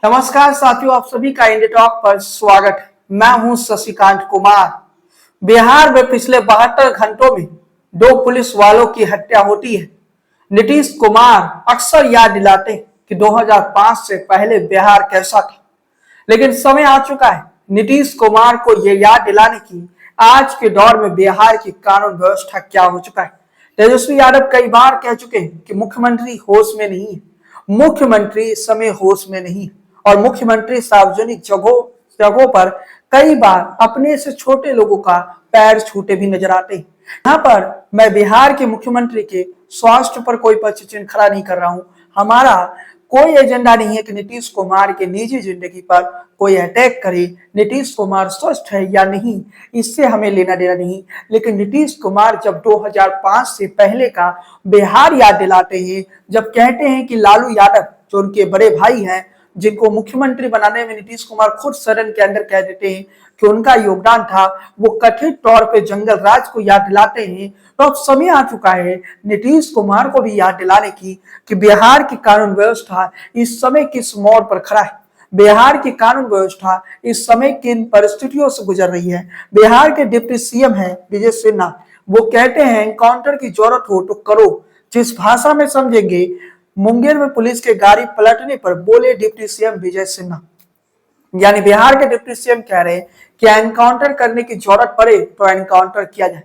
नमस्कार साथियों, आप सभी का इंडिया टॉक पर स्वागत है। मैं हूं शशिकांत कुमार। बिहार में पिछले 72 घंटों में 2 पुलिस वालों की हत्या होती है। नीतीश कुमार अक्सर याद दिलाते हैं कि 2005 से पहले बिहार कैसा था, लेकिन समय आ चुका है नीतीश कुमार को यह याद दिलाने की आज के दौर में बिहार की कानून व्यवस्था क्या हो चुका है। तेजस्वी यादव कई बार कह चुके हैं कि मुख्यमंत्री होश में नहीं है, मुख्यमंत्री इस समय होश में नहीं है और मुख्यमंत्री सार्वजनिक जगहों पर कई बार अपने से छोटे लोगों का पैर छूते भी नजर आते हैं। यहाँ पर मैं बिहार के मुख्यमंत्री के स्वास्थ्य पर कोई पक्ष चिन्ह खड़ा नहीं कर रहा हूँ। हमारा कोई एजेंडा नहीं है कि नीतीश कुमार के निजी जिंदगी पर कोई अटैक करे। नीतीश कुमार स्वस्थ है या नहीं, इससे हमें लेना देना नहीं। लेकिन नीतीश कुमार जब 2005 से पहले का बिहार याद दिलाते हैं, जब कहते हैं कि लालू यादव जो उनके बड़े भाई हैं, जिनको मुख्यमंत्री बनाने में नीतीश कुमार खुद सदन के अंदर कह देते हैं कि उनका योगदान था, वो कथित तौर पे जंगल राज को याद दिलाते हैं, तो अब समय आ चुका है नीतीश कुमार को भी याद दिलाने की कि बिहार की कानून व्यवस्था इस समय किस मोड़ पर खड़ा है। बिहार की कानून व्यवस्था इस समय किन परिस्थितियों से गुजर रही है। बिहार के डिप्टी सीएम है विजय सिन्हा, वो कहते हैं एनकाउंटर की जरूरत हो तो करो। जिस भाषा में समझेंगे, मुंगेर में पुलिस के गाड़ी पलटने पर बोले डिप्टी सीएम विजय सिन्हा। यानी बिहार के डिप्टी सीएम कह रहे हैं कि एनकाउंटर करने की जरूरत पड़े तो एनकाउंटर किया जाए।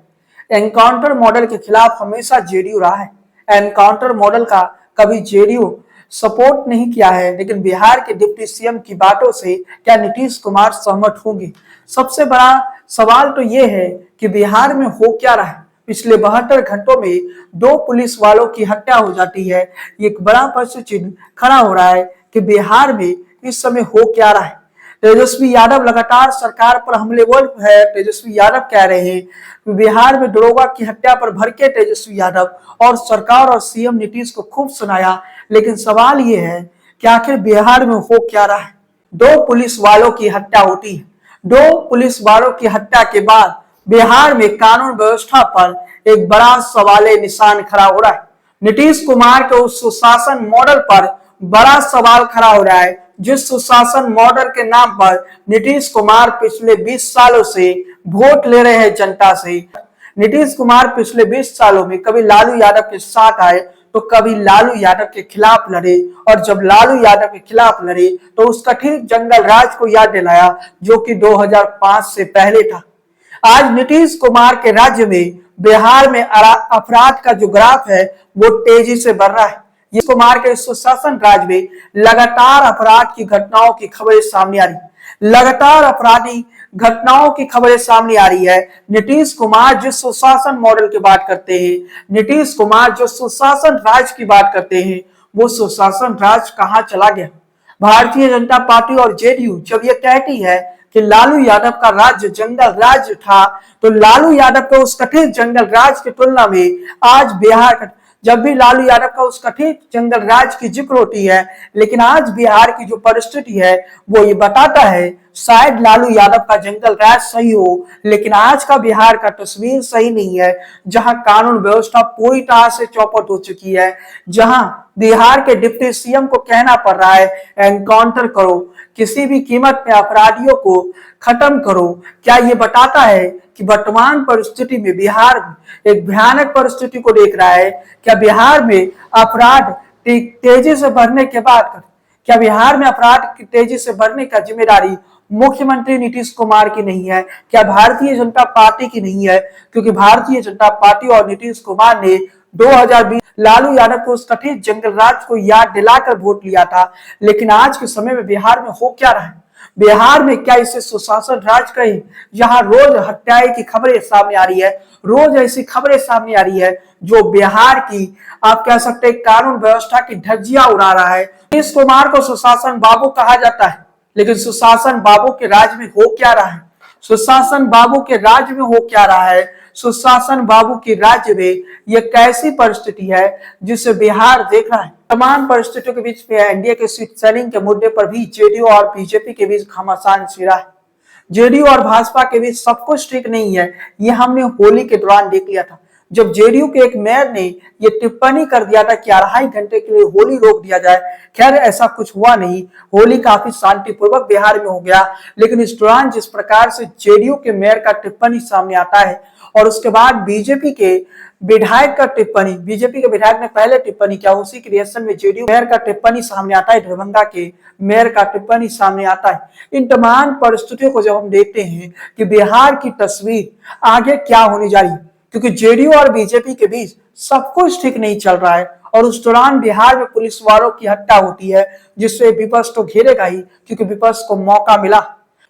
एनकाउंटर मॉडल के खिलाफ हमेशा जेडीयू रहा है। एनकाउंटर मॉडल का कभी जेडीयू सपोर्ट नहीं किया है, लेकिन बिहार के डिप्टी सीएम की बातों से क्या नीतीश कुमार सहमत होंगे? सबसे बड़ा सवाल तो यह है कि बिहार में हो क्या रहा है। पिछले 72 घंटों में 2 पुलिस वालों की हत्या हो जाती है। एक बड़ा प्रश्न चिन्ह खड़ा हो रहा है कि बिहार में इस समय हो क्या रहा है। तेजस्वी यादव लगातार सरकार पर हमलेवर है। तेजस्वी यादव कह रहे हैं बिहार में दरोगा की हत्या पर भड़के तेजस्वी यादव और सरकार और सीएम नीतीश को खूब सुनाया। लेकिन सवाल ये है कि आखिर बिहार में हो क्या रहा है। 2 पुलिस वालों की हत्या होती है। 2 पुलिस वालों की हत्या के बाद बिहार में कानून व्यवस्था पर एक बड़ा सवाल निशान खड़ा हो रहा है। नीतीश कुमार के उस सुशासन मॉडल पर बड़ा सवाल खड़ा हो रहा है, जिस सुशासन मॉडल के नाम पर नीतीश कुमार पिछले 20 सालों से वोट ले रहे हैं जनता से। नीतीश कुमार पिछले 20 सालों में कभी लालू यादव के साथ आए तो कभी लालू यादव के खिलाफ लड़े, और जब लालू यादव के खिलाफ लड़े तो उसका ठीक जंगल राज को याद दिलाया जो कि 2005 से पहले था। आज नीतीश कुमार के राज्य में बिहार में अपराध का जो ग्राफ है वो तेजी से बढ़ रहा है। नीतीश कुमार के सुशासन राज में लगातार अपराध की घटनाओं की खबरें सामने आ रही है। लगातार अपराधी घटनाओं की खबरें सामने आ रही है। नीतीश कुमार जिस सुशासन मॉडल की बात करते हैं, नीतीश कुमार जो सुशासन राज की बात करते हैं, वो सुशासन राज कहां चला गया? भारतीय जनता पार्टी और जेडीयू जब ये कहती है कि लालू यादव का राज्य जंगल राज था, तो लालू यादव के उस कथित जंगल राज की तुलना में आज बिहार का, जब भी लालू यादव का उस कथित जंगल राज की जिक्र होती है, लेकिन आज बिहार की जो परिस्थिति है वो ये बताता है शायद लालू यादव का जंगल राज सही हो, लेकिन आज का बिहार का तस्वीर सही नहीं है, जहां कानून व्यवस्था पूरी तरह से चौपट हो चुकी है, जहां बिहार के डिप्टी सीएम को कहना पड़ रहा है एनकाउंटर करो, किसी भी कीमत में अपराधियों को खत्म करो। क्या ये बताता है कि वर्तमान परिस्थिति में बिहार एक भयानक परिस्थिति को देख रहा है? क्या बिहार में अपराध तेजी से बढ़ने के बाद, क्या बिहार में अपराध की तेजी से बढ़ने का जिम्मेदारी मुख्यमंत्री नीतीश कुमार की नहीं है? क्या भारतीय जनता पार्टी की नहीं है? क्योंकि भारतीय जनता पार्टी और नीतीश कुमार ने 2020 लालू यादव को उस कथित जंगल राज को याद दिलाकर वोट लिया था, लेकिन आज के समय में बिहार में हो क्या रहा है? बिहार में क्या इसे सुशासन राज कहें, जहां रोज हत्याएं की खबरें सामने आ रही है, रोज ऐसी खबरें सामने आ रही है जो बिहार की, आप कह सकते हैं, कानून व्यवस्था की धज्जियां उड़ा रहा है। नीतीश कुमार को सुशासन बाबू कहा जाता है, लेकिन सुशासन बाबू के राज में हो क्या रहा है? सुशासन बाबू के राज्य में हो क्या रहा है? सुशासन बाबू के राज्य में यह कैसी परिस्थिति है जिसे बिहार देख रहा है? तमाम परिस्थितियों के बीच में एनडीए के सीट शेयरिंग के मुद्दे पर भी जेडीयू और बीजेपी के बीच घमासान छिड़ा है। जेडीयू और भाजपा के बीच सब कुछ ठीक नहीं है, ये हमने होली के दौरान देख लिया था। जब जेडीयू के एक मेयर ने ये टिप्पणी कर दिया था कि 2.5 घंटे के लिए होली रोक दिया जाए। खैर ऐसा कुछ हुआ नहीं, होली काफी शांतिपूर्वक बिहार में हो गया। लेकिन इस दौरान जिस प्रकार से जेडीयू के मेयर का टिप्पणी सामने आता है और उसके बाद बीजेपी के विधायक का टिप्पणी, बीजेपी के विधायक ने पहले टिप्पणी किया, उसी के रिएक्शन में जेडीयू मेयर का टिप्पणी सामने आता है, दरभंगा के मेयर का टिप्पणी सामने आता है। इन तमाम परिस्थितियों को जब हम देखते हैं कि बिहार की तस्वीर आगे क्या होने जा रही है, क्योंकि जेडीयू और बीजेपी के बीच सब कुछ ठीक नहीं चल रहा है और उस दौरान बिहार में पुलिस वालों की हत्या होती है, जिससे विपक्ष तो घेरेगा ही, क्योंकि विपक्ष को मौका मिला।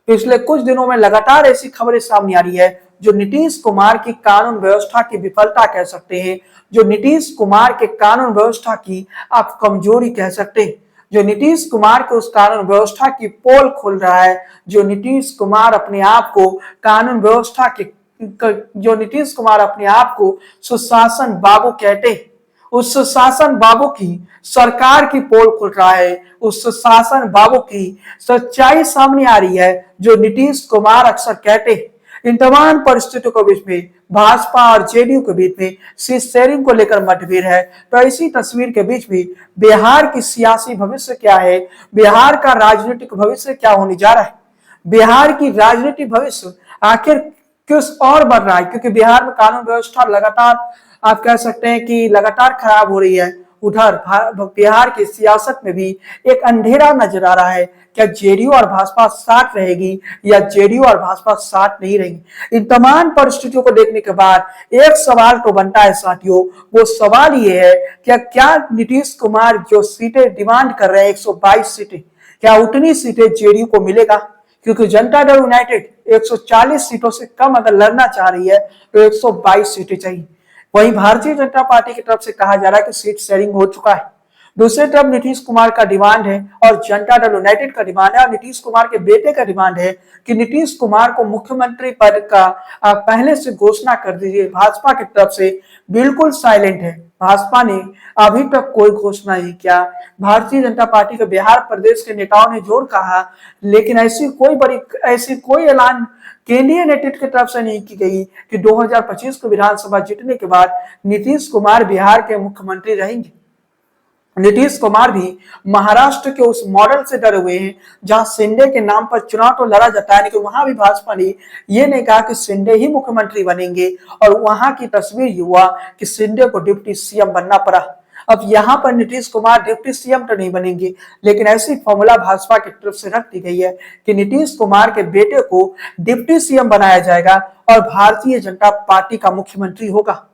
पिछले कुछ दिनों में लगातार ऐसी खबरें सामने आ रही है जो नीतीश कुमार की कानून व्यवस्था की विफलता कह सकते हैं, जो नीतीश कुमार के कानून व्यवस्था की आप कमजोरी कह सकते हैं, जो नीतीश कुमार के उस कानून व्यवस्था की पोल खोल रहा है, जो नीतीश कुमार अपने आप को कानून व्यवस्था के जो नीतीश कुमार अपने आप को सुशासन बाबू कहते हैं, उस सुशासन बाबू की सरकार की पोल खुल रहा है, उस सुशासन बाबू की सच्चाई सामने आ रही है जो नीतीश कुमार अक्सर कहते हैं। इन तमाम परिस्थितियों के बीच में भाजपा और जेडीयू के बीच में सीट शेयरिंग को लेकर मतभेद है। तो ऐसी तस्वीर के बीच में बिहार की सियासी भविष्य क्या है, बिहार का राजनीतिक भविष्य क्या होने जा रहा है, बिहार की राजनीतिक भविष्य आखिर किस और बढ़ रहा है, क्योंकि बिहार में कानून व्यवस्था लगातार आप कह सकते हैं कि लगातार खराब हो रही है। उधर बिहार की सियासत में भी एक अंधेरा नजर आ रहा है। क्या जेडीयू और भाजपा साथ रहेगी या जेडीयू और भाजपा साथ नहीं रहेगी। इन तमाम परिस्थितियों को देखने के बाद एक सवाल तो बनता है साथियों, वो सवाल ये है क्या नीतीश कुमार जो सीटें डिमांड कर रहे हैं 122 सीटें, क्या उतनी सीटें जेडीयू को मिलेगा, क्योंकि जनता दल यूनाइटेड 140 सीटों से कम अगर लड़ना चाह रही है तो 122 सीटें चाहिए। वहीं भारतीय जनता पार्टी की तरफ से कहा जा रहा है कि सीट शेयरिंग हो चुका है। दूसरी तरफ नीतीश कुमार का डिमांड है और जनता दल यूनाइटेड का डिमांड है और नीतीश कुमार के बेटे का डिमांड है कि नीतीश कुमार को मुख्यमंत्री पद का पहले से घोषणा कर दीजिए। भाजपा की तरफ से बिल्कुल साइलेंट है, भाजपा ने अभी तक कोई घोषणा नहीं किया। भारतीय जनता पार्टी के बिहार प्रदेश के नेताओं ने जोर कहा, लेकिन ऐसी कोई ऐलान केंद्रीय नेतृत्व की तरफ से नहीं की गई कि 2025 को विधानसभा जीतने के बाद नीतीश कुमार बिहार के मुख्यमंत्री रहेंगे। नीतीश कुमार भी महाराष्ट्र के उस मॉडल से डरे हुए हैं जहां शिंदे के नाम पर चुनाव तो लड़ा जाता है, लेकिन वहां भी भाजपा ने यह नहीं कहा कि शिंदे ही मुख्यमंत्री बनेंगे और वहां की तस्वीर ये हुआ कि शिंदे को डिप्टी सीएम बनना पड़ा। अब यहाँ पर नीतीश कुमार डिप्टी सीएम तो नहीं बनेंगे, लेकिन ऐसी फॉर्मूला भाजपा की तरफ से रख दी गई है कि नीतीश कुमार के बेटे को डिप्टी सीएम बनाया जाएगा और भारतीय जनता पार्टी का मुख्यमंत्री होगा।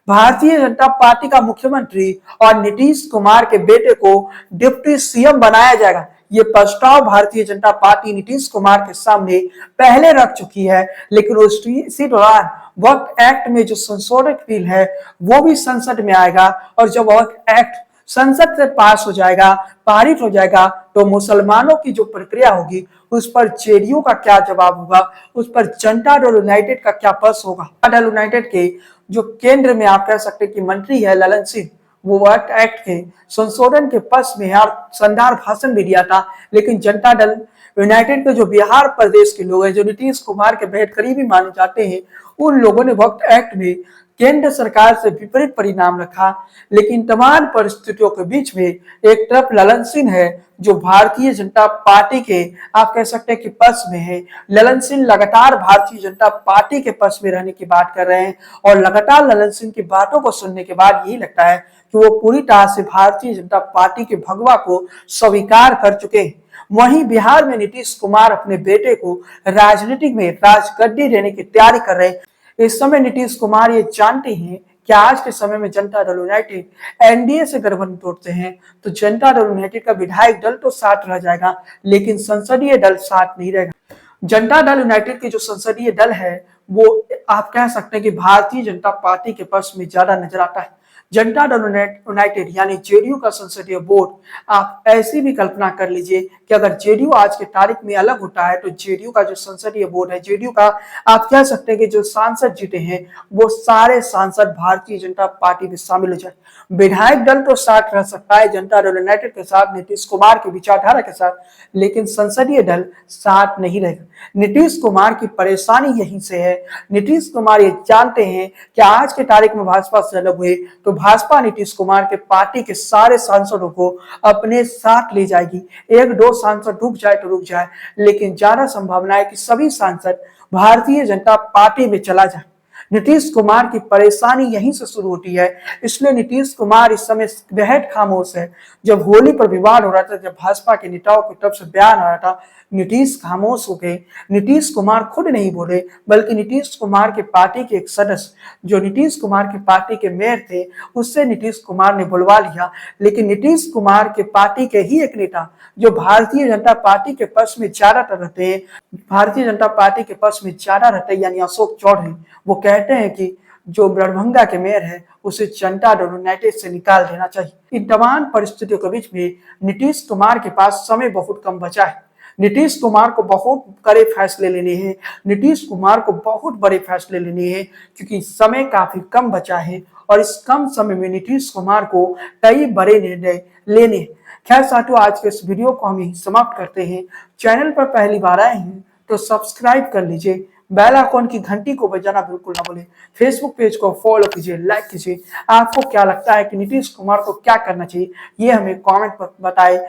भारतीय जनता पार्टी का मुख्यमंत्री और नीतीश कुमार के बेटे को डिप्टी सीएम बनाया जाएगा। ये प्रस्ताव भारतीय जनता पार्टी नीतीश कुमार के सामने पहले रख चुकी है, लेकिन इसी दौरान वक्फ एक्ट में जो संशोधित बिल है वो भी संसद में आएगा और जब वक्फ एक्ट संसद से पास हो जाएगा, पारित हो जाएगा, तो मुसलमानों की जो प्रक्रिया होगी उस पर जेडीयू का क्या जवाब होगा, उस पर जनता दल यूनाइटेड का क्या पक्ष होगा। जनता दल यूनाइटेड के जो केंद्र में आप कह सकते हैं कि मंत्री है ललन सिंह, वो वक्फ एक्ट के संशोधन के पक्ष में और शानदार भाषण भी दिया था, लेकिन जनता दल यूनाइटेड के जो बिहार प्रदेश के लोग हैं, जो नीतीश कुमार के बेहद करीबी माने जाते हैं, उन लोगों ने वक्फ एक्ट में केंद्र सरकार से विपरीत परिणाम रखा। लेकिन तमाम परिस्थितियों के बीच में एक तरफ ललन सिंह है जो भारतीय जनता पार्टी के आप कह सकते हैं कि पक्ष में है। ललन सिंह लगातार भारतीय जनता पार्टी के पक्ष में रहने की बात कर रहे हैं और लगातार ललन सिंह की बातों को सुनने के बाद यही लगता है कि वो पूरी तरह से भारतीय जनता पार्टी के भगवा को स्वीकार कर चुके हैं। वहीं बिहार में नीतीश कुमार अपने बेटे को राजनीतिक में राजगद्दी देने की तैयारी कर रहे हैं। इस समय नीतीश कुमार ये जानते हैं कि आज के समय में जनता दल यूनाइटेड एनडीए से गठबंधन तोड़ते हैं तो जनता दल यूनाइटेड का विधायक दल तो साथ रह जाएगा, लेकिन संसदीय दल साथ नहीं रहेगा। जनता दल यूनाइटेड की जो संसदीय दल है वो आप कह सकते हैं कि भारतीय जनता पार्टी के पक्ष में ज्यादा नजर आता है। जनता दल यूनाइटेड यानी जेडीयू का संसदीय बोर्ड, आप ऐसी भी कल्पना कर लीजिए कि अगर जेडीयू आज के तारीख में अलग होता है तो जेडीयू का जो संसदीय बोर्ड है, जेडीयू का आप कह सकते हैं कि जो सांसद जीते हैं वो सारे सांसद भारतीय जनता पार्टी में शामिल हो जाए। विधायक दल तो साथ रह सकता है जनता दल यूनाइटेड के साथ, नीतीश कुमार की विचारधारा के साथ, लेकिन संसदीय दल साथ नहीं रहेगा। नीतीश कुमार की परेशानी यहीं से है। नीतीश कुमार ये जानते हैं कि आज के तारीख में भाजपा से अलग हुए तो भाजपा नीतीश कुमार के पार्टी के सारे सांसदों को अपने साथ ले जाएगी। एक दो सांसद रुक जाए तो रुक जाए, लेकिन ज्यादा संभावना है कि सभी सांसद भारतीय जनता पार्टी में चला जाए। नीतीश कुमार की परेशानी यहीं से शुरू होती है, इसलिए नीतीश कुमार इस समय बेहद खामोश है। जब होली पर विवाद हो रहा था, जब भाजपा के नेताओं की तरफ से बयान आ रहा था, नीतीश खामोश हो गए। नीतीश कुमार खुद नहीं बोले, बल्कि नीतीश कुमार के पार्टी के एक सदस्य जो नीतीश कुमार के पार्टी के मेयर थे, उससे नीतीश कुमार ने बुलवा लिया। लेकिन नीतीश कुमार के पार्टी के ही एक नेता जो भारतीय जनता पार्टी के पक्ष में ज्यादातर रहते हैं, भारतीय जनता पार्टी के पक्ष में ज्यादा रहते हैं, यानी अशोक चौधरी, वो कहते हैं कि जो दरभंगा के मेयर है उसे जनता दल यूनाइटेड से निकाल देना चाहिए। इन तमाम परिस्थितियों के बीच में नीतीश कुमार के पास समय बहुत कम बचा है। नीतीश कुमार को बहुत कड़े फैसले लेने हैं, नीतीश कुमार को बहुत बड़े फैसले लेने हैं, क्योंकि समय काफी कम बचा है और इस कम समय में नीतीश कुमार को कई बड़े निर्णय लेने। खैर साथियों, आज के इस वीडियो को हम यही समाप्त करते हैं। चैनल पर पहली बार आए हैं तो सब्सक्राइब कर लीजिए, बेल आइकॉन की घंटी को बजाना बिल्कुल ना भूलें, फेसबुक पेज को फॉलो कीजिए, लाइक कीजिए। आपको क्या लगता है कि नीतीश कुमार को क्या करना चाहिए, ये हमें कमेंट पर बताएं।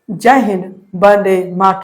जय हिंद, वंदे मातरम।